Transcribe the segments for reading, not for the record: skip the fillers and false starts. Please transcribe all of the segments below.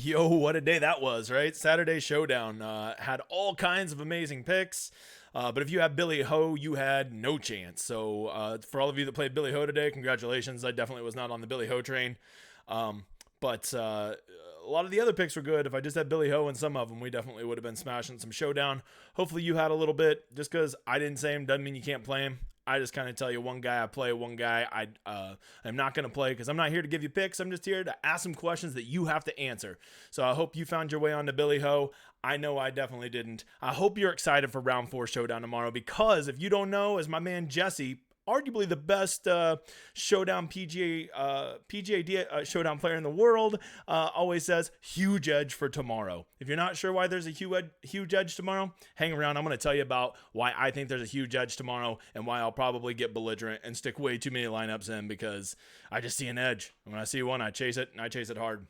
Yo, what a day that was, right? Saturday Showdown had all kinds of amazing picks. But if you have Billy Ho, you had no chance. So for all of you that played Billy Ho today, congratulations. I definitely was not on the Billy Ho train. But a lot of the other picks were good. If I just had Billy Ho and some of them, we definitely would have been smashing some Showdown. Hopefully you had a little bit. Just because I didn't say him doesn't mean you can't play him. I just kind of tell you one guy I play, one guy I'm not going to play because I'm not here to give you picks. I'm just here to ask some questions that you have to answer. So I hope you found your way onto Billy Ho. I know I definitely didn't. I hope you're excited for round 4 Showdown tomorrow because if you don't know, as my man Jesse, arguably the best Showdown PGA Showdown player in the world, always says huge edge for tomorrow. If you're not sure why there's a huge edge tomorrow, hang around. I'm going to tell you about why I think there's a huge edge tomorrow and why I'll probably get belligerent and stick way too many lineups in because I just see an edge. And when I see one, I chase it, and I chase it hard.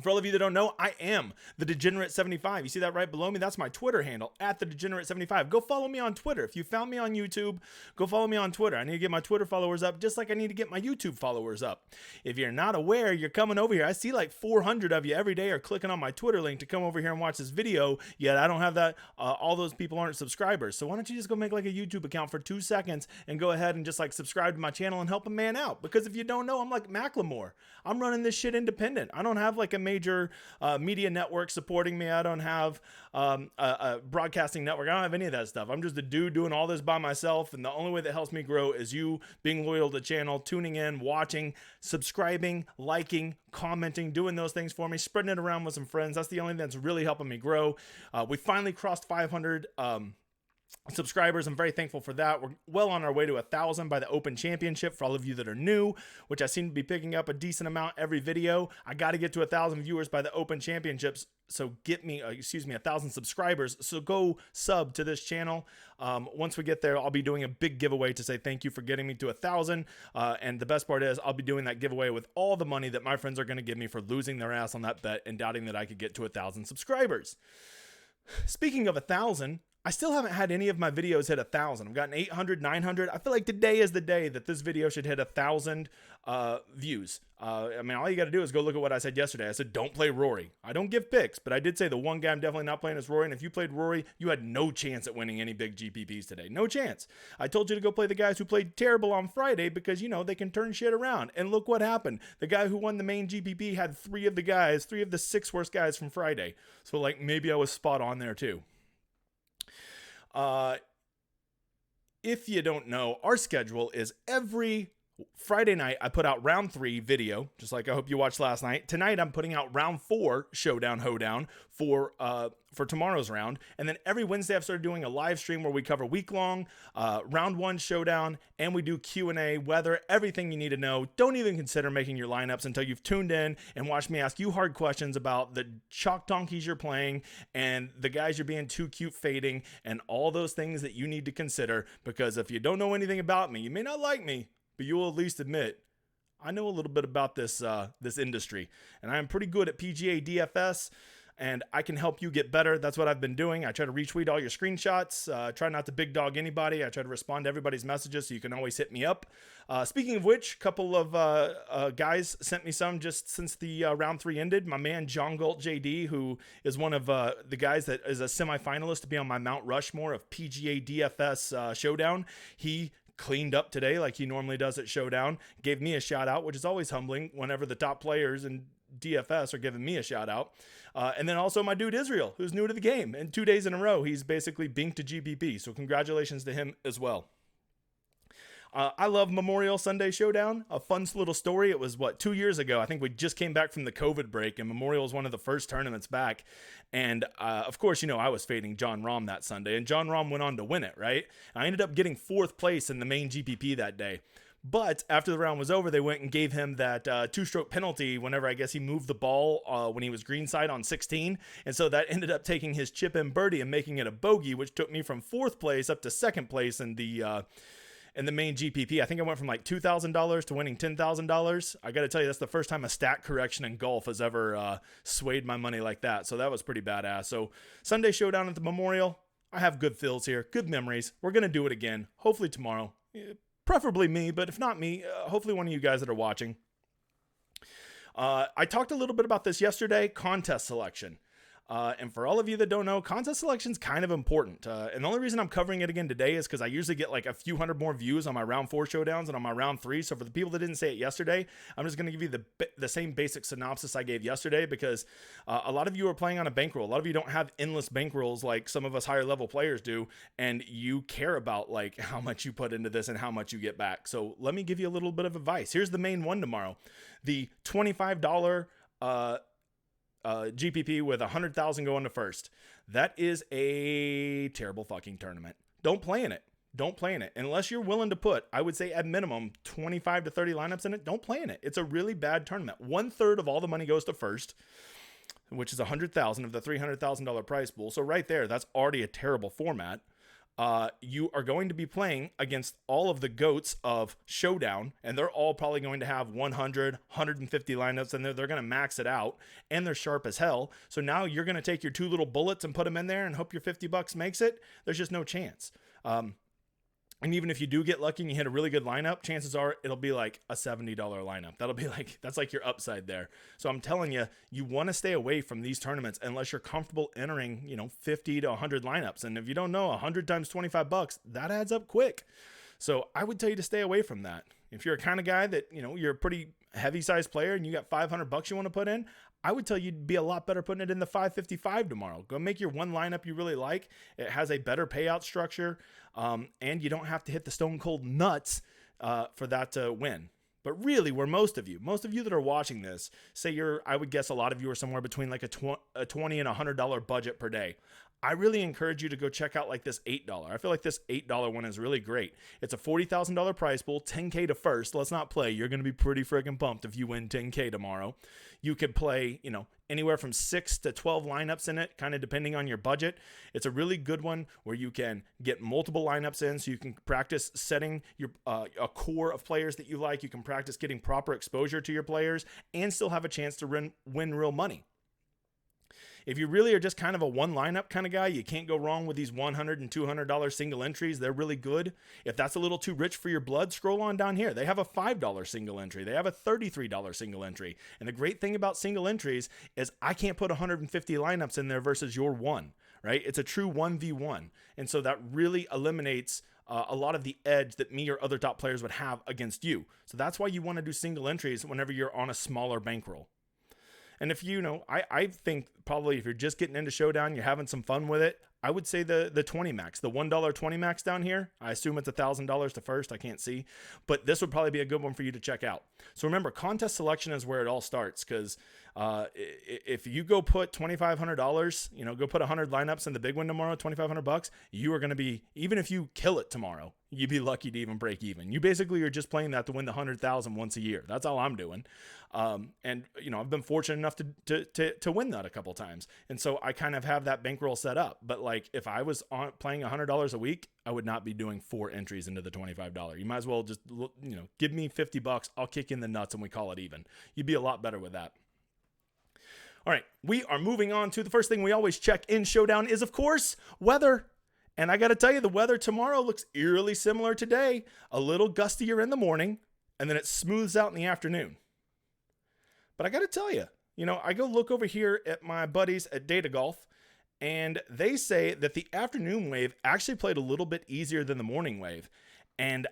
For all of you that don't know, I am the Degenerate75. You see that right below me? That's my Twitter handle, at the Degenerate75. Go follow me on Twitter. If you found me on YouTube, go follow me on Twitter. I need to get my Twitter followers up just like I need to get my YouTube followers up. If you're not aware, you're coming over here. I see like 400 of you every day are clicking on my Twitter link to come over here and watch this video, yet I don't have that. All those people aren't subscribers. So why don't you just go make like a YouTube account for 2 seconds and go ahead and just like subscribe to my channel and help a man out? Because if you don't know, I'm like Macklemore. I'm running this shit independent. I don't have like a major media network supporting me. I don't have a broadcasting network. I don't have any of that stuff. I'm just a dude doing all this by myself, and the only way that helps me grow is you being loyal to the channel, tuning in, watching, subscribing, liking, commenting, doing those things for me, spreading it around with some friends. That's the only thing that's really helping me grow. We finally crossed 500 subscribers. I'm very thankful for that. We're well on our way to 1,000 by the Open Championship for all of you that are new, which I seem to be picking up a decent amount every video. I got to get to 1,000 viewers by the Open Championships. So get me, 1,000 subscribers. So go sub to this channel. Once we get there, I'll be doing a big giveaway to say thank you for getting me to 1,000. And the best part is I'll be doing that giveaway with all the money that my friends are going to give me for losing their ass on that bet and doubting that I could get to 1,000 subscribers. Speaking of 1,000, I still haven't had any of my videos hit 1,000. I've gotten 800, 900. I feel like today is the day that this video should hit 1,000 views. I mean, all you got to do is go look at what I said yesterday. I said, don't play Rory. I don't give picks, but I did say the one guy I'm definitely not playing is Rory. And if you played Rory, you had no chance at winning any big GPPs today. No chance. I told you to go play the guys who played terrible on Friday because, you know, they can turn shit around. And look what happened. The guy who won the main GPP had three of the 6 worst guys from Friday. So, like, maybe I was spot on there too. If you don't know, our schedule is every Friday night I put out round 3 video, just like I hope you watched last night. Tonight I'm putting out round 4 Showdown Hoedown for tomorrow's round. And then every Wednesday I've started doing a live stream where we cover week-long round 1 Showdown, and we do Q&A, weather, everything you need to know. Don't even consider making your lineups until you've tuned in and watched me ask you hard questions about the chalk donkeys you're playing and the guys you're being too cute fading and all those things that you need to consider. Because if you don't know anything about me, you may not like me, but you will at least admit I know a little bit about this industry, and I am pretty good at PGA DFS, and I can help you get better. That's what I've been doing. I try to retweet all your screenshots, try not to big dog anybody. I try to respond to everybody's messages, so you can always hit me up. Speaking of which, a couple of guys sent me some just since the round 3 ended. My man John Galt JD, who is one of the guys that is a semifinalist to be on my Mount Rushmore of PGA DFS Showdown. He cleaned up today like he normally does at Showdown, gave me a shout out, which is always humbling whenever the top players in DFS are giving me a shout out. And then also my dude Israel, who's new to the game, and 2 days in a row he's basically binked to GPP, so congratulations to him as well. I love Memorial Sunday Showdown. A fun little story. It was, 2 years ago? I think we just came back from the COVID break, and Memorial was one of the first tournaments back. And, of course, you know, I was fading John Rahm that Sunday, and John Rahm went on to win it, right? I ended up getting 4th place in the main GPP that day. But after the round was over, they went and gave him that 2-stroke penalty whenever I guess he moved the ball when he was greenside on 16. And so that ended up taking his chip in birdie and making it a bogey, which took me from 4th place up to 2nd place in the main GPP. I think I went from like $2,000 to winning $10,000. I got to tell you, that's the first time a stat correction in golf has ever swayed my money like that. So that was pretty badass. So Sunday Showdown at the Memorial. I have good feels here, good memories. We're going to do it again, hopefully tomorrow. Preferably me, but if not me, hopefully one of you guys that are watching. I talked a little bit about this yesterday, contest selection. And for all of you that don't know, contest selection is kind of important. And the only reason I'm covering it again today is because I usually get like a few hundred more views on my round 4 showdowns and on my round 3. So for the people that didn't say it yesterday, I'm just going to give you the same basic synopsis I gave yesterday, because a lot of you are playing on a bankroll. A lot of you don't have endless bankrolls like some of us higher level players do, and you care about like how much you put into this and how much you get back. So let me give you a little bit of advice. Here's the main one tomorrow. The $25 GPP with 100,000 going to first. That is a terrible fucking tournament. Don't play in it. Don't play in it. Unless you're willing to put, I would say at minimum 25 to 30 lineups in it, don't play in it. It's a really bad tournament. 1/3 of all the money goes to first, which is 100,000 of the $300,000 prize pool. So right there, that's already a terrible format. You are going to be playing against all of the goats of Showdown, and they're all probably going to have 100, 150 lineups, and they're going to max it out, and they're sharp as hell. So now you're going to take your 2 little bullets and put them in there and hope your $50 makes it. There's just no chance. And even if you do get lucky and you hit a really good lineup, chances are it'll be like a $70 lineup. That'll be like, that's like your upside there. So I'm telling you, you want to stay away from these tournaments unless you're comfortable entering, 50 to 100 lineups. And if you don't know, 100 times $25, that adds up quick. So I would tell you to stay away from that. If you're a kind of guy that, you're a pretty heavy sized player and you got $500 you want to put in, I would tell you to be a lot better putting it in the 555 tomorrow. Go make your one lineup you really like. It has a better payout structure, and you don't have to hit the stone cold nuts for that to win. But really, where most of you that are watching this, say I would guess a lot of you are somewhere between like a $20 and $100 budget per day. I really encourage you to go check out like this $8. I feel like this $8 one is really great. It's a $40,000 prize pool, 10K to first. Let's not play. You're going to be pretty freaking pumped if you win 10K tomorrow. You could play, anywhere from 6 to 12 lineups in it, kind of depending on your budget. It's a really good one where you can get multiple lineups in, so you can practice setting your a core of players that you like. You can practice getting proper exposure to your players and still have a chance to win real money. If you really are just kind of a one lineup kind of guy, you can't go wrong with these $100 and $200 single entries. They're really good. If that's a little too rich for your blood, scroll on down here. They have a $5 single entry. They have a $33 single entry. And the great thing about single entries is I can't put 150 lineups in there versus your one, right? It's a true 1v1. And so that really eliminates a lot of the edge that me or other top players would have against you. So that's why you want to do single entries whenever you're on a smaller bankroll. And if I think probably if you're just getting into Showdown, you're having some fun with it, I would say the 20 max, the $1 20 max down here. I assume it's $1,000 to first. I can't see, but this would probably be a good one for you to check out. So remember, contest selection is where it all starts, because if you go put $2,500, go put 100 lineups in the big one tomorrow, $2,500, you are going to be, even if you kill it tomorrow, you'd be lucky to even break even. You basically are just playing that to win the 100,000 once a year. That's all I'm doing. And I've been fortunate enough to win that a couple times. And so I kind of have that bankroll set up, but like if I was playing $100 a week, I would not be doing 4 entries into the $25. You might as well just, give me $50. I'll kick in the nuts and we call it even. You'd be a lot better with that. All right, we are moving on to the first thing we always check in Showdown is, of course, weather. And I got to tell you, the weather tomorrow looks eerily similar today. A little gustier in the morning, and then it smooths out in the afternoon. But I got to tell you, I go look over here at my buddies at Data Golf, and they say that the afternoon wave actually played a little bit easier than the morning wave. And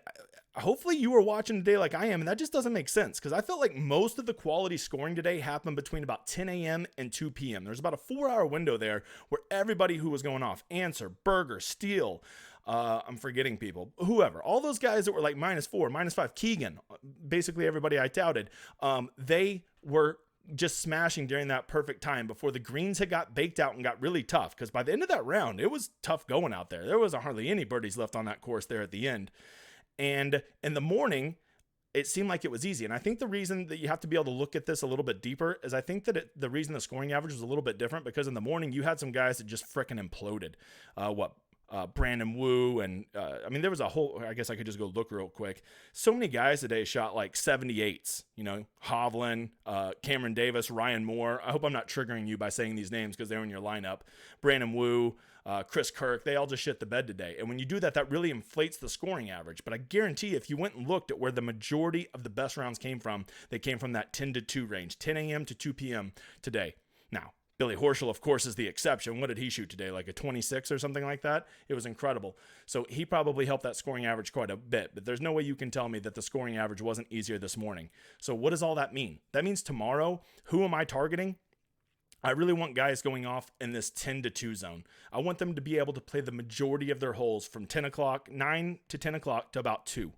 hopefully you were watching today like I am, and that just doesn't make sense, because I felt like most of the quality scoring today happened between about 10 a.m. and 2 p.m. There's about a 4-hour window there where everybody who was going off, Answer, Berger, Steele, I'm forgetting people, whoever, all those guys that were like -4, -5, Keegan, basically everybody I touted, they were just smashing during that perfect time before the greens had got baked out and got really tough, because by the end of that round, it was tough going out there. There wasn't hardly any birdies left on that course there at the end. And in the morning, it seemed like it was easy. And I think the reason that you have to be able to look at this a little bit deeper is I think that the reason the scoring average was a little bit different, because in the morning you had some guys that just frickin' imploded. Brandon Wu, and I mean, there was a whole, I guess I could just go look real quick. So many guys today shot like 78s, you know, Hovland, Cameron Davis, Ryan Moore. I hope I'm not triggering you by saying these names because they're in your lineup. Brandon Wu, Chris Kirk, they all just shit the bed today. And when you do that, that really inflates the scoring average. But I guarantee if you went and looked at where the majority of the best rounds came from, they came from that 10 to 2 range, 10 a.m. to 2 p.m. today. Now, Billy Horschel, of course, is the exception. What did he shoot today? Like a 26 or something like that? It was incredible. So he probably helped that scoring average quite a bit, but there's no way you can tell me that the scoring average wasn't easier this morning. So what does all that mean? That means tomorrow, who am I targeting? I really want guys going off in this 10 to 2 zone. I want them to be able to play the majority of their holes from 9 to 10 o'clock to about 2.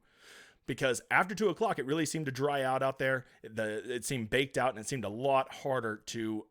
Because after 2 o'clock, it really seemed to dry out there. It seemed baked out, and it seemed a lot harder to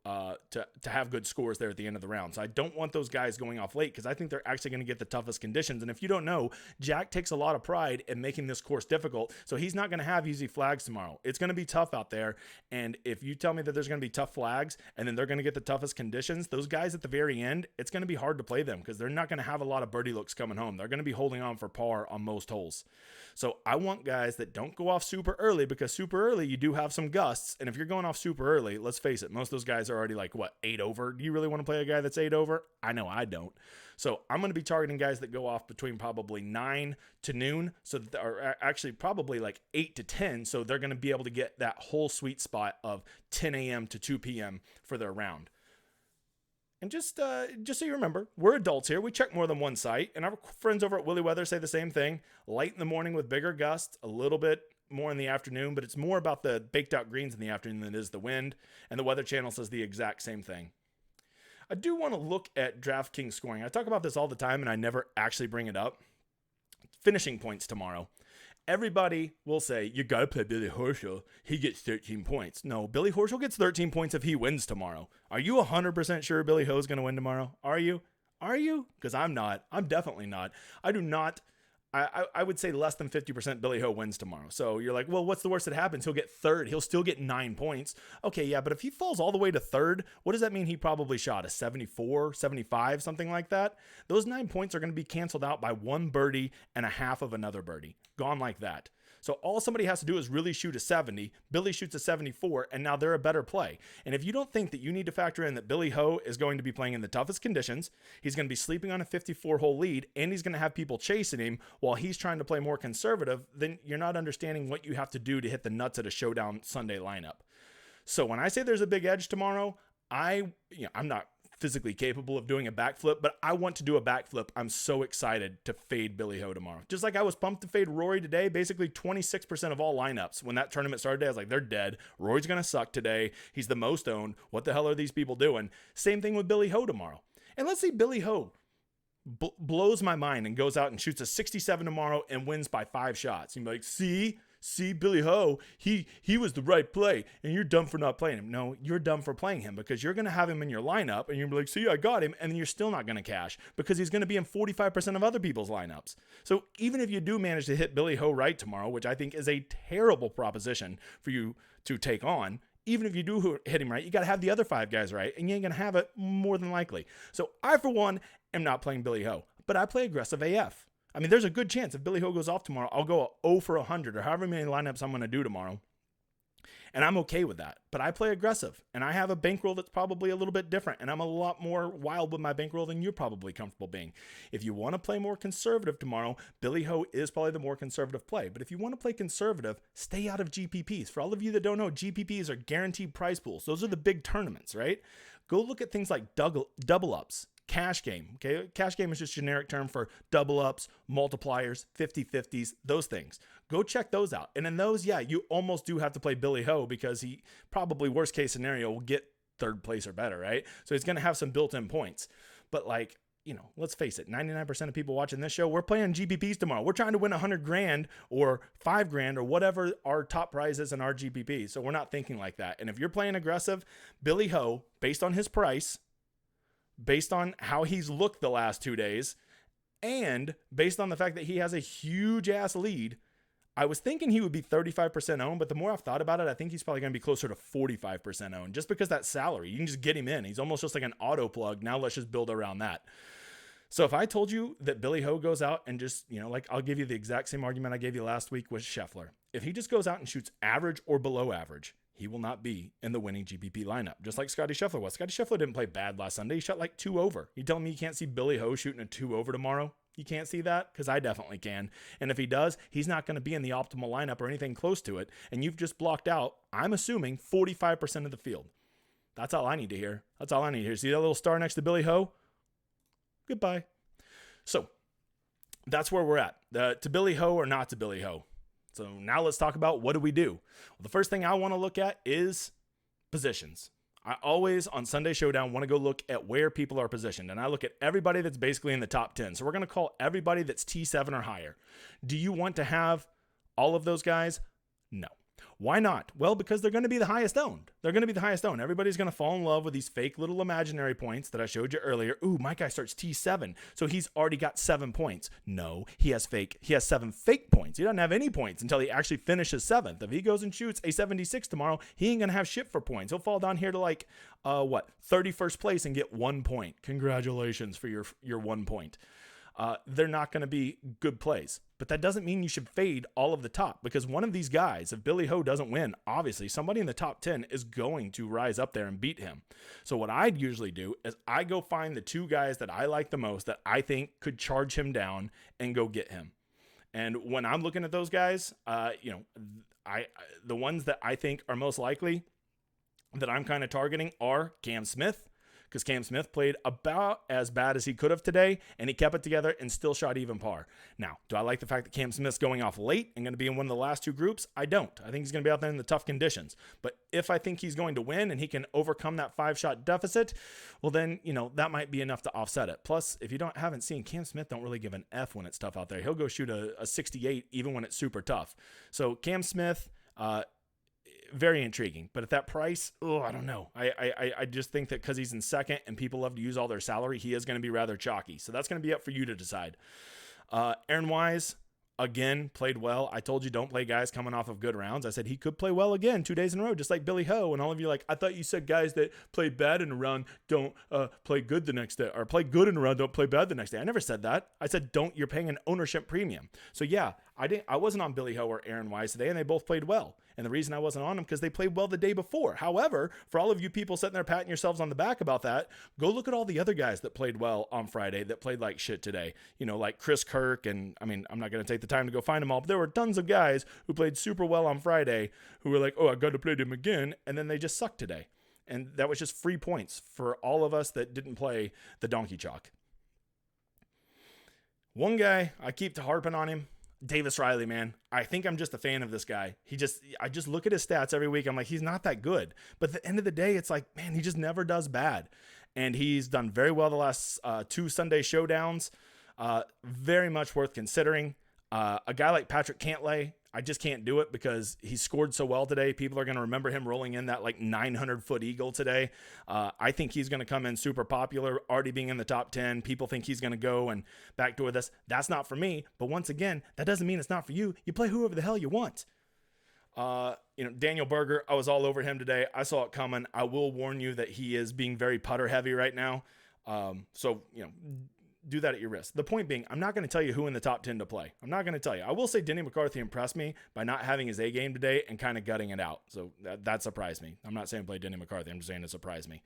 have good scores there at the end of the round. So I don't want those guys going off late because I think they're actually going to get the toughest conditions. And if you don't know, Jack takes a lot of pride in making this course difficult. So he's not going to have easy flags tomorrow. It's going to be tough out there. And if you tell me that there's going to be tough flags and then they're going to get the toughest conditions, those guys at the very end, it's going to be hard to play them because they're not going to have a lot of birdie looks coming home. They're going to be holding on for par on most holes. So I want guys that don't go off super early because super early you do have some gusts. And if you're going off super early, let's face it, most of those guys are already like, 8 over? Do you really want to play a guy that's 8 over? I know I don't. So I'm going to be targeting guys that go off between probably 9 to noon. So that are actually probably like 8 to 10. So they're going to be able to get that whole sweet spot of 10 a.m. to 2 p.m. for their round. And just so you remember, we're adults here. We check more than one site. And our friends over at Willy Weather say the same thing. Light in the morning with bigger gusts, a little bit more in the afternoon, but it's more about the baked out greens in the afternoon than it is the wind. And the Weather Channel says the exact same thing. I do want to look at DraftKings scoring. I talk about this all the time, and I never actually bring it up. Finishing points tomorrow. Everybody will say, you got to play Billy Horschel. He gets 13 points. No, Billy Horschel gets 13 points if he wins tomorrow. Are you 100% sure Billy Ho's going to win tomorrow? Are you? Are you? Because I'm not. I'm definitely not. I do not. I would say less than 50% Billy Ho wins tomorrow. So you're like, well, what's the worst that happens? He'll get third. He'll still get 9 points. Okay, yeah, but if he falls all the way to third, what does that mean he probably shot? A 74, 75, something like that? Those 9 points are going to be canceled out by one birdie and a half of another birdie. Gone like that. So all somebody has to do is really shoot a 70. Billy shoots a 74, and now they're a better play. And if you don't think that you need to factor in that Billy Ho is going to be playing in the toughest conditions, he's going to be sleeping on a 54-hole lead, and he's going to have people chasing him while he's trying to play more conservative, then you're not understanding what you have to do to hit the nuts at a Showdown Sunday lineup. So when I say there's a big edge tomorrow, I'm not physically capable of doing a backflip, but I want to do a backflip. I'm so excited to fade Billy Ho tomorrow. Just like I was pumped to fade Rory today, basically 26% of all lineups. When that tournament started today, I was like, they're dead. Rory's going to suck today. He's the most owned. What the hell are these people doing? Same thing with Billy Ho tomorrow. And let's see Billy Ho blows my mind and goes out and shoots a 67 tomorrow and wins by 5 shots. You'd be like, see, Billy Ho, he was the right play, and you're dumb for not playing him. No, you're dumb for playing him because you're going to have him in your lineup, and you're going to be like, see, I got him, and then you're still not going to cash because he's going to be in 45% of other people's lineups. So even if you do manage to hit Billy Ho right tomorrow, which I think is a terrible proposition for you to take on, even if you do hit him right, you got to have the other 5 guys right, and you ain't going to have it more than likely. So I, for one, am not playing Billy Ho, but I play aggressive AF. I mean, there's a good chance if Billy Ho goes off tomorrow, I'll go 0 for 100 or however many lineups I'm going to do tomorrow. And I'm okay with that. But I play aggressive, and I have a bankroll that's probably a little bit different, and I'm a lot more wild with my bankroll than you're probably comfortable being. If you want to play more conservative tomorrow, Billy Ho is probably the more conservative play. But if you want to play conservative, stay out of GPPs. For all of you that don't know, GPPs are guaranteed prize pools. Those are the big tournaments, right? Go look at things like double ups. Cash game, okay? Cash game is just a generic term for double ups, multipliers, 50-50s, those things. Go check those out. And in those, yeah, you almost do have to play Billy Ho because he probably, worst case scenario, will get third place or better, right? So he's going to have some built-in points. But like, let's face it, 99% of people watching this show, we're playing GPPs tomorrow. We're trying to win 100 grand or 5 grand or whatever our top prize is in our GPP. So we're not thinking like that. And if you're playing aggressive, Billy Ho, based on his price, based on how he's looked the last 2 days, and based on the fact that he has a huge ass lead, I was thinking he would be 35% owned, but the more I've thought about it, I think he's probably going to be closer to 45% owned just because that salary, you can just get him in. He's almost just like an auto plug. Now let's just build around that. So if I told you that Billy Ho goes out and just, like I'll give you the exact same argument I gave you last week with Scheffler. If he just goes out and shoots average or below average, he will not be in the winning GPP lineup, just like Scotty Scheffler was. Scotty Scheffler didn't play bad last Sunday. He shot like 2 over. You telling me you can't see Billy Ho shooting a 2 over tomorrow? You can't see that? Because I definitely can. And if he does, he's not going to be in the optimal lineup or anything close to it. And you've just blocked out, I'm assuming, 45% of the field. That's all I need to hear. That's all I need to hear. See that little star next to Billy Ho? Goodbye. So that's where we're at. To Billy Ho or not to Billy Ho. So now let's talk about what do we do? Well, the first thing I want to look at is positions. I always, on Sunday Showdown, want to go look at where people are positioned. And I look at everybody that's basically in the top 10. So we're going to call everybody that's T7 or higher. Do you want to have all of those guys? No. Why not? Well, because they're going to be the highest owned. They're going to be the highest owned. Everybody's going to fall in love with these fake little imaginary points that I showed you earlier. Ooh, my guy starts T7, so he's already got 7 points. No, he has 7 fake points. He doesn't have any points until he actually finishes 7th. If he goes and shoots a 76 tomorrow, he ain't going to have shit for points. He'll fall down here to 31st place and get 1 point. Congratulations for your 1 point. They're not going to be good plays. But that doesn't mean you should fade all of the top, because one of these guys, if Billy Ho doesn't win, obviously somebody in the top 10 is going to rise up there and beat him. So what I'd usually do is I go find the 2 guys that I like the most that I think could charge him down and go get him. And when I'm looking at those guys, the ones that I think are most likely that I'm kind of targeting are Cam Smith, because Cam Smith played about as bad as he could have today, and he kept it together and still shot even par. Now, do I like the fact that Cam Smith's going off late and going to be in one of the last 2 groups? I don't. I think he's going to be out there in the tough conditions. But if I think he's going to win and he can overcome that 5-shot deficit, well then, that might be enough to offset it. Plus, if you haven't seen, Cam Smith don't really give an F when it's tough out there. He'll go shoot a 68 even when it's super tough. So Cam Smith, very intriguing, but at that price, I don't know. I just think that because he's in second and people love to use all their salary, he is going to be rather chalky. So that's going to be up for you to decide. Aaron Wise, again, played well. I told you don't play guys coming off of good rounds. I said he could play well again 2 days in a row, just like Billy Ho. And all of you I thought you said guys that play bad in a round don't play good the next day, or play good in a round, don't play bad the next day. I never said that. I said you're paying an ownership premium. So yeah, I wasn't on Billy Ho or Aaron Wise today, and they both played well. And the reason I wasn't on them because they played well the day before. However, for all of you people sitting there patting yourselves on the back about that, go look at all the other guys that played well on Friday that played like shit today. Like Chris Kirk, and I'm not going to take the time to go find them all, but there were tons of guys who played super well on Friday who were like, oh, I got to play them again, and then they just sucked today. And that was just free points for all of us that didn't play the donkey chalk. One guy, I keep harping on him, Davis Riley, man. I think I'm just a fan of this guy. I just look at his stats every week. I'm like, he's not that good. But at the end of the day, it's like, man, he just never does bad. And he's done very well the last 2 Sunday Showdowns. Very much worth considering. A guy like Patrick Cantlay, I just can't do it because he scored so well today. People are going to remember him rolling in that 900-foot eagle today. I think he's going to come in super popular, already being in the top 10. People think he's going to go and backdoor this. That's not for me. But once again, that doesn't mean it's not for you. You play whoever the hell you want. Daniel Berger, I was all over him today. I saw it coming. I will warn you that he is being very putter heavy right now. Do that at your risk. The point being, I'm not going to tell you who in the top 10 to play. I'm not going to tell you. I will say Denny McCarthy impressed me by not having his A game today and kind of gutting it out. So that surprised me. I'm not saying play Denny McCarthy. I'm just saying it surprised me.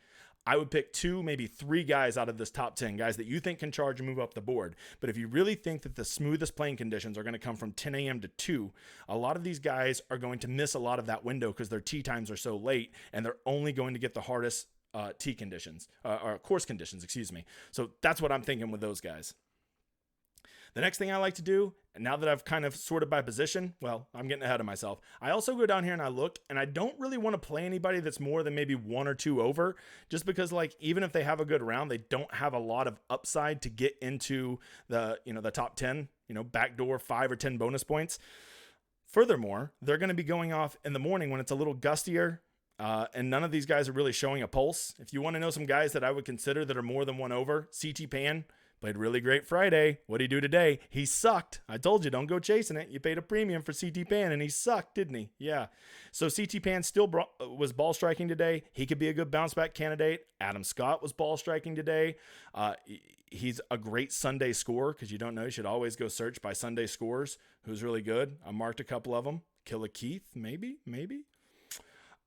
I would pick 2, maybe 3 guys out of this top 10, guys that you think can charge and move up the board. But if you really think that the smoothest playing conditions are going to come from 10 a.m. to 2, a lot of these guys are going to miss a lot of that window because their tee times are so late, and they're only going to get the hardest tee conditions, or course conditions, excuse me. So that's what I'm thinking with those guys. The next thing I like to do, and now that I've kind of sorted by position, well, I'm getting ahead of myself. I also go down here and I look, and I don't really want to play anybody that's more than maybe 1 or 2 over, just because even if they have a good round, they don't have a lot of upside to get into the top 10, backdoor 5 or 10 bonus points. Furthermore, they're going to be going off in the morning when it's a little gustier, and none of these guys are really showing a pulse. If you want to know some guys that I would consider that are more than 1 over, CT Pan, Played really great Friday. What'd he do today? He sucked. I told you, don't go chasing it. You paid a premium for CT Pan, and he sucked, didn't he? Yeah. So CT Pan still was ball striking today. He could be a good bounce back candidate. Adam Scott was ball striking today. He's a great Sunday scorer, because you don't know. You should always go search by Sunday scores. Who's really good? I marked a couple of them. Killer Keith, maybe.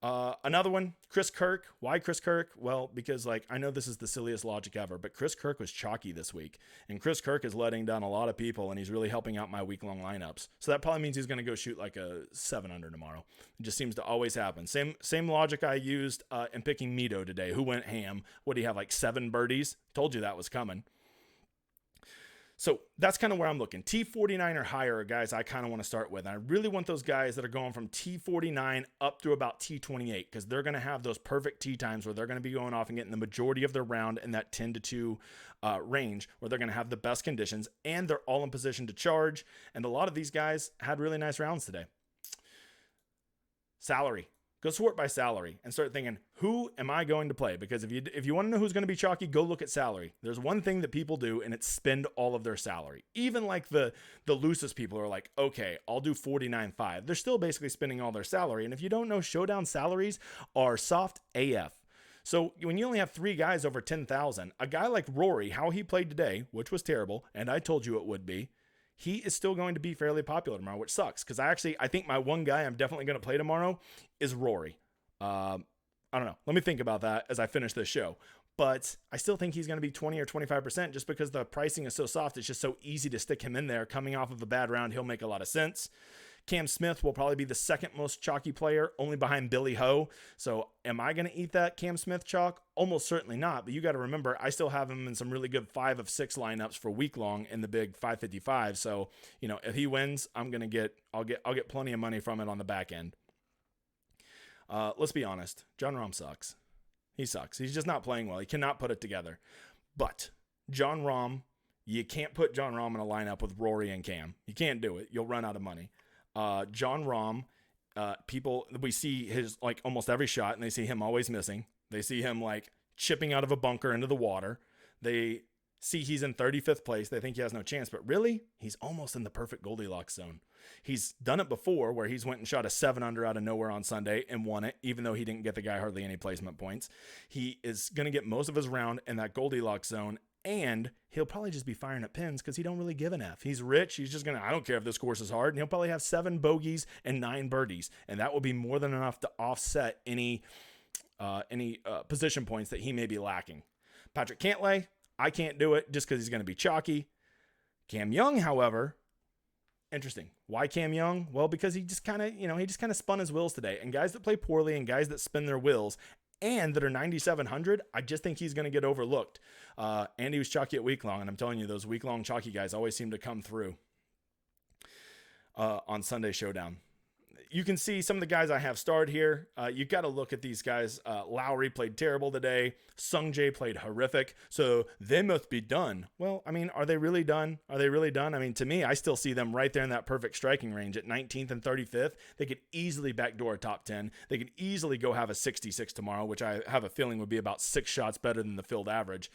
Another one, Chris Kirk. Why Chris Kirk? Well, because I know this is the silliest logic ever, but Chris Kirk was chalky this week, and Chris Kirk is letting down a lot of people, and he's really helping out my week-long lineups. So that probably means he's going to go shoot like a 7 under tomorrow. It just seems to always happen. Same logic I used in picking Mito today, who went ham. What do you have, like 7 birdies? Told you that was coming. So that's kind of where I'm looking. T49 or higher are guys I kind of want to start with. And I really want those guys that are going from T49 up through about T28, because they're going to have those perfect tee times where they're going to be going off and getting the majority of their round in that 10 to 2 range, where they're going to have the best conditions, and they're all in position to charge. And a lot of these guys had really nice rounds today. Salary. Go sort by salary and start thinking, who am I going to play? Because if you want to know who's going to be chalky, go look at salary. There's one thing that people do, and it's spend all of their salary. Even like the loosest people are like, okay, I'll do 49.5. They're still basically spending all their salary. And if you don't know, Showdown salaries are soft AF. So when you only have 3 guys over 10,000, a guy like Rory, how he played today, which was terrible, and I told you it would be, he is still going to be fairly popular tomorrow, which sucks, because I think my one guy I'm definitely going to play tomorrow is Rory. I don't know. Let me think about that as I finish this show. But I still think he's going to be 20 or 25% just because the pricing is so soft. It's just so easy to stick him in there. Coming off of a bad round, he'll make a lot of sense. Cam Smith will probably be the second most chalky player, only behind Billy Ho. So am I going to eat that Cam Smith chalk? Almost certainly not. But you got to remember, I still have him in some really good 5 of 6 lineups for week long in the big 555. So, if he wins, I'll get plenty of money from it on the back end. Let's be honest. Jon Rahm sucks. He sucks. He's just not playing well. He cannot put it together. But Jon Rahm, you can't put Jon Rahm in a lineup with Rory and Cam. You can't do it. You'll run out of money. Jon Rahm, we see his almost every shot, and they see him always missing. They see him chipping out of a bunker into the water. They see he's in 35th place. They think he has no chance, but really, he's almost in the perfect Goldilocks zone. He's done it before where he's went and shot a 7 under out of nowhere on Sunday and won it, even though he didn't get the guy hardly any placement points. He is going to get most of his round in that Goldilocks zone, and he'll probably just be firing at pins because he don't really give an F. He's rich. He's just I don't care if this course is hard. And he'll probably have 7 bogeys and 9 birdies. And that will be more than enough to offset any position points that he may be lacking. Patrick Cantlay, I can't do it just because he's going to be chalky. Cam Young, however, interesting. Why Cam Young? Well, because he just kind of spun his wheels today. And guys that play poorly and guys that spin their wheels and that are 9,700, I just think he's going to get overlooked. And he was chalky at week long, and I'm telling you, those week long chalky guys always seem to come through on Sunday Showdown. You can see some of the guys I have starred here. You got to look at these guys. Lowry played terrible today. Sung Jae played horrific. So they must be done. Well, are they really done? To me, I still see them right there in that perfect striking range at 19th and 35th. They could easily backdoor a top 10. They could easily go have a 66 tomorrow, which I have a feeling would be about 6 shots better than the field average.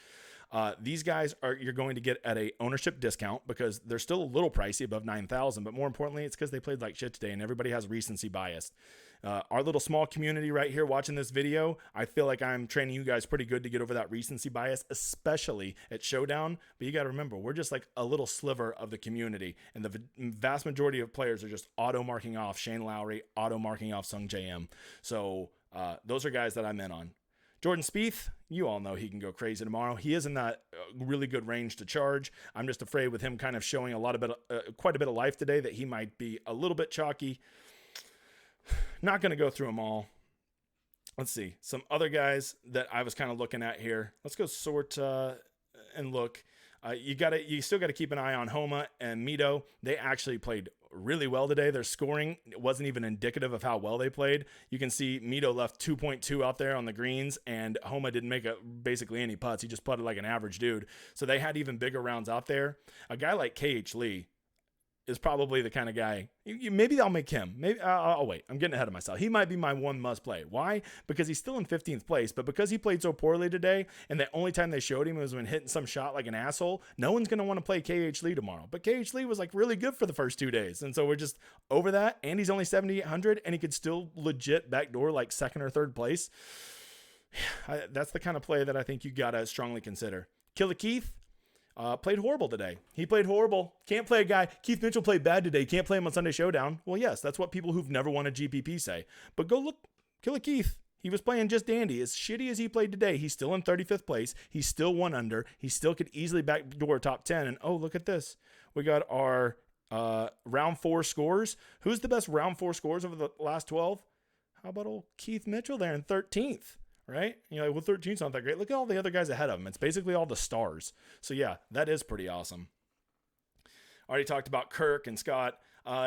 These guys you're going to get at a ownership discount because they're still a little pricey above 9,000, but more importantly, it's because they played like shit today and everybody has recency bias. Our little small community right here watching this video, I feel like I'm training you guys pretty good to get over that recency bias, especially at Showdown. But you got to remember, we're just like a little sliver of the community, and the vast majority of players are just auto marking off Shane Lowry, auto marking off Sung JM. So those are guys that I'm in on. Jordan Spieth, you all know he can go crazy tomorrow. He is in that really good range to charge. I'm just afraid with him kind of showing quite a bit of life today that he might be a little bit chalky. Not going to go through them all. Let's see. Some other guys that I was kind of looking at here. Let's go sort and look. You still got to keep an eye on Homa and Mito. They actually played really well today. Their scoring wasn't even indicative of how well they played. You can see Mito left 2.2 out there on the greens, and Homa didn't make basically any putts. He just putted like an average dude. So they had even bigger rounds out there. A guy like KH Lee, is probably the kind of guy. Maybe I'll make him. Maybe I'll wait. I'm getting ahead of myself. He might be my one must play. Why? Because he's still in 15th place, but because he played so poorly today, and the only time they showed him was when hitting some shot like an asshole, no one's going to want to play KH Lee tomorrow. But KH Lee was like really good for the first 2 days, and so we're just over that, and he's only 7,800, and he could still legit backdoor like second or third place. That's the kind of play that I think you got to strongly consider. Killer Keith played horrible today. He played horrible. Can't play a guy. Keith Mitchell played bad today. Can't play him on Sunday Showdown. Well, yes, that's what people who've never won a GPP say. But go look, Killer Keith. He was playing just dandy. As shitty as he played today, he's still in 35th place. He's still 1 under. He still could easily backdoor top 10. And oh, look at this. We got our round 4 scores. Who's the best round 4 scores over the last 12? How about old Keith Mitchell there in 13th? Right? You know, well, 13's not that great. Look at all the other guys ahead of him. It's basically all the stars. So yeah, that is pretty awesome. Already talked about Kirk and Scott.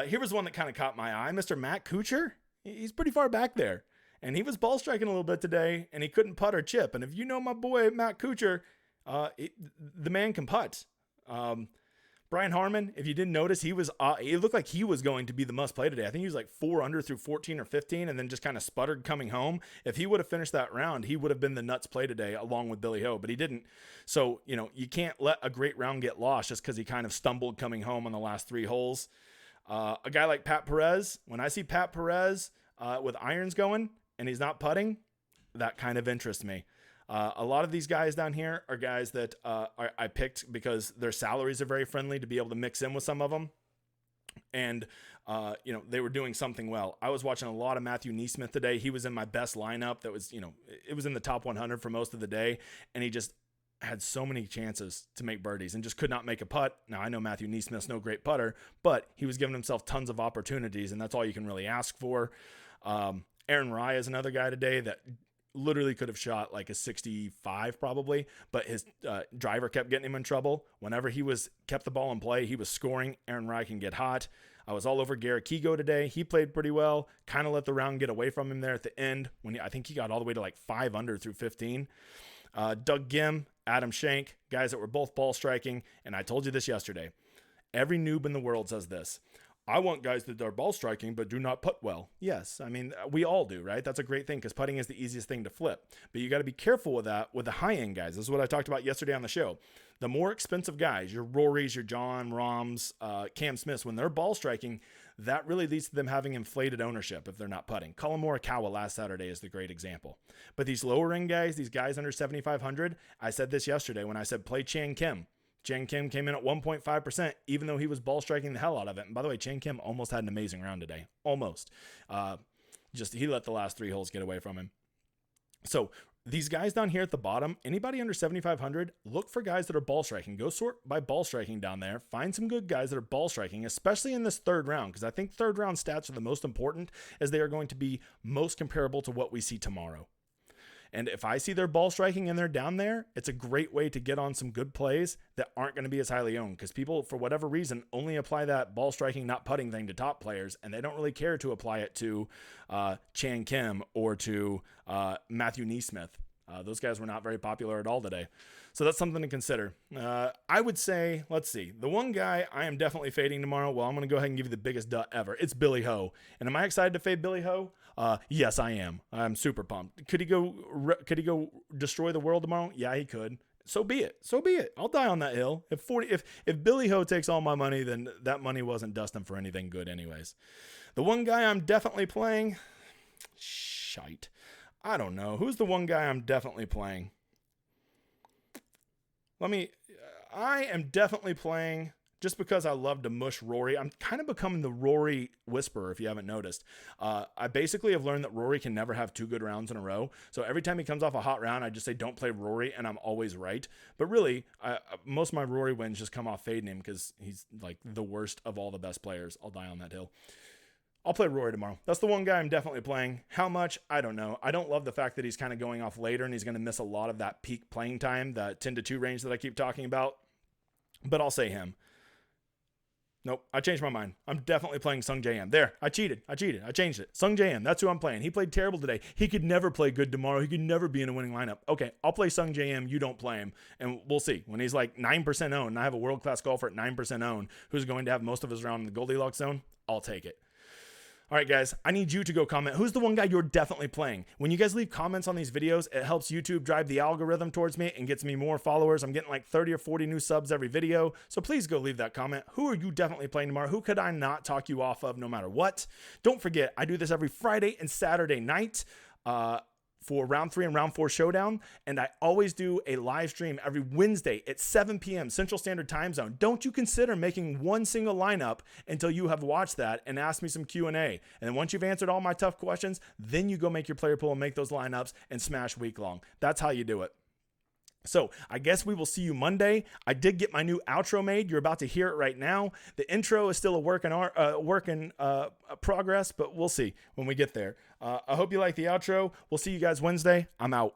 Here was one that kind of caught my eye. Mr. Matt Kuchar. He's pretty far back there. And he was ball striking a little bit today, and he couldn't putt or chip. And if you know my boy, Matt Kuchar, the man can putt. Brian Harmon, if you didn't notice, he looked like he was going to be the must play today. I think he was like 4 under through 14 or 15 and then just kind of sputtered coming home. If he would have finished that round, he would have been the nuts play today along with Billy Ho, but he didn't. So, you know, you can't let a great round get lost just because he kind of stumbled coming home on the last 3 holes. A guy like Pat Perez, when I see Pat Perez with irons going and he's not putting, that kind of interests me. A lot of these guys down here are guys that I picked because their salaries are very friendly to be able to mix in with some of them. And, you know, they were doing something well. I was watching a lot of Matthew Neesmith today. He was in my best lineup that was, you know, it was in the top 100 for most of the day. And he just had so many chances to make birdies and just could not make a putt. Now, I know Matthew Neesmith's no great putter, but he was giving himself tons of opportunities, and that's all you can really ask for. Aaron Rye is another guy today that literally could have shot like a 65 probably, but his driver kept getting him in trouble. Whenever he kept the ball in play, he was scoring. Aaron Rye can get hot. I was all over Garrett Kigo today. He played pretty well, kind of let the round get away from him there at the end when I think he got all the way to like 5 under through 15. Doug Gim, Adam Shank, guys that were both ball striking. And I told you this yesterday. Every noob in the world says this. I want guys that are ball striking but do not putt well. Yes, I mean, we all do, right? That's a great thing because putting is the easiest thing to flip. But you got to be careful with that with the high-end guys. This is what I talked about yesterday on the show. The more expensive guys, your Rorys, your John Rahms, Cam Smiths, when they're ball striking, that really leads to them having inflated ownership if they're not putting. Colin Morikawa last Saturday is the great example. But these lower-end guys, these guys under 7,500, I said this yesterday when I said play Chang Kim. Chang Kim came in at 1.5%, even though he was ball striking the hell out of it. And by the way, Chang Kim almost had an amazing round today. Almost. He let the last 3 holes get away from him. So these guys down here at the bottom, anybody under 7,500, look for guys that are ball striking. Go sort by ball striking down there. Find some good guys that are ball striking, especially in this third round, because I think third round stats are the most important as they are going to be most comparable to what we see tomorrow. And if I see their ball striking and they're down there, it's a great way to get on some good plays that aren't going to be as highly owned because people, for whatever reason, only apply that ball striking, not putting thing to top players, and they don't really care to apply it to Chan Kim or to Matthew Neesmith. Those guys were not very popular at all today. So that's something to consider. I would say, let's see, the one guy I am definitely fading tomorrow. Well, I'm going to go ahead and give you the biggest duh ever. It's Billy Ho. And am I excited to fade Billy Ho? Yes, I am. I'm super pumped. Could he go destroy the world tomorrow? Yeah, he could. So be it. So be it. I'll die on that hill. If Billy Ho takes all my money, then that money wasn't destined for anything good anyways. The one guy I'm definitely playing, shite. I don't know. Who's the one guy I'm definitely playing? I am definitely playing, just because I love to mush Rory. I'm kind of becoming the Rory whisperer, if you haven't noticed. I basically have learned that Rory can never have 2 good rounds in a row. So every time he comes off a hot round, I just say, don't play Rory, and I'm always right. But really, most of my Rory wins just come off fading him because he's like the worst of all the best players. I'll die on that hill. I'll play Rory tomorrow. That's the one guy I'm definitely playing. How much? I don't know. I don't love the fact that he's kind of going off later and he's going to miss a lot of that peak playing time, the 10 to 2 range that I keep talking about. But I'll say him. Nope, I changed my mind. I'm definitely playing Sung JM. There, I cheated. I changed it. Sung JM, that's who I'm playing. He played terrible today. He could never play good tomorrow. He could never be in a winning lineup. Okay, I'll play Sung JM. You don't play him. And we'll see. When he's like 9% owned, and I have a world-class golfer at 9% owned who's going to have most of his round in the Goldilocks zone, I'll take it. All right, guys, I need you to go comment. Who's the one guy you're definitely playing? When you guys leave comments on these videos, it helps YouTube drive the algorithm towards me and gets me more followers. I'm getting like 30 or 40 new subs every video. So please go leave that comment. Who are you definitely playing tomorrow? Who could I not talk you off of no matter what? Don't forget, I do this every Friday and Saturday night. For round 3 and round 4 showdown. And I always do a live stream every Wednesday at 7 p.m. Central Standard Time Zone. Don't you consider making one single lineup until you have watched that and ask me some Q&A. And then once you've answered all my tough questions, then you go make your player pool and make those lineups and smash week long. That's how you do it. So I guess we will see you Monday. I did get my new outro made. You're about to hear it right now. The intro is still a work in progress, but we'll see when we get there. I hope you like the outro. We'll see you guys Wednesday. I'm out.